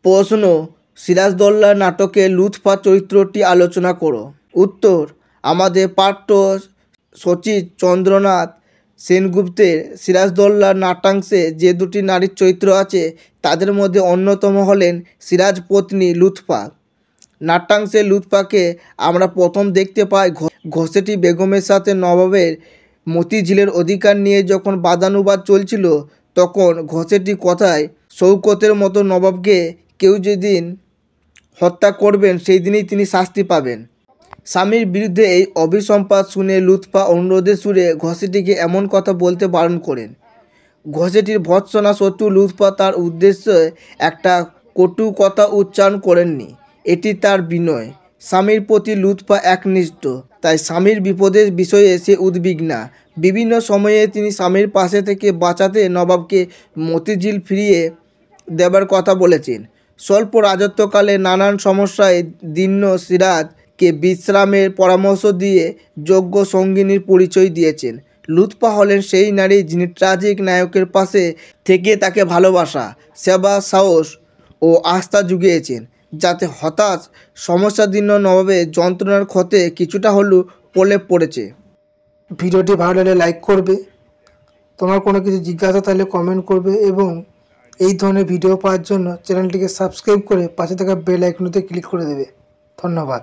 প্রশ্ন, সিরাজদৌল্লা নাটকে লুৎফা চরিত্রটি আলোচনা করো। উত্তর, আমাদের পাঠ্য সচিব চন্দ্রনাথ সেনগুপ্তের সিরাজদৌল্লার নাট্যাংশে যে দুটি নারীর চরিত্র আছে তাদের মধ্যে অন্যতম হলেন সিরাজপত্নী লুৎফা। নাট্যাংশে লুৎফাকে আমরা প্রথম দেখতে পাই ঘসেটি বেগমের সাথে নবাবের মতিঝিলের অধিকার নিয়ে যখন বাদানুবাদ চলছিল, তখন ঘসেটি কথায় শৌকতের মতো নবাবকে কেউ যেদিন হত্যা করবেন সেই দিনই তিনি শাস্তি পাবেন। স্বামীর বিরুদ্ধে এই অভিসম্পাত শুনে লুৎফা অনুরোধের সুরে ঘসেটিকে এমন কথা বলতে বারণ করেন। ঘসেটির ভর্ৎসনা সত্ত্বেও লুৎফা তার উদ্দেশ্যে একটা কটু কথা উচ্চারণ করেননি। এটি তার বিনয়। স্বামীর প্রতি লুৎফা একনিষ্ঠ, তাই স্বামীর বিপদের বিষয়ে সে উদ্বিগ্না। বিভিন্ন সময়ে তিনি স্বামীর পাশে থেকে বাঁচাতে নবাবকে মতিঝিল ফিরিয়ে দেবার কথা বলেছেন। স্বল্প রাজত্বকালে নানান সমস্যায় দীর্ণ সিরাজকে বিশ্রামের পরামর্শ দিয়ে যোগ্য সঙ্গিনীর পরিচয় দিয়েছেন। লুৎফা হলেন সেই নারী যিনি ট্র্যাজিক নায়কের পাশে থেকে তাকে ভালোবাসা, সেবা, সাহস ও আস্থা জুগিয়েছেন, যাতে হতাশ সমস্যাদীর্ণ নবাবের যন্ত্রণার ক্ষতে কিছুটা হলেও প্রলেপ পড়েছে। ভিডিওটি ভালো লাগলে লাইক করবে, তোমার কোনো কিছু জিজ্ঞাসা থাকলে কমেন্ট করবে এবং এই ধরনের ভিডিও পাওয়ার জন্য চ্যানেলটিকে সাবস্ক্রাইব করে পাশে থাকা বেল আইকনটিতে ক্লিক করে দেবে। ধন্যবাদ।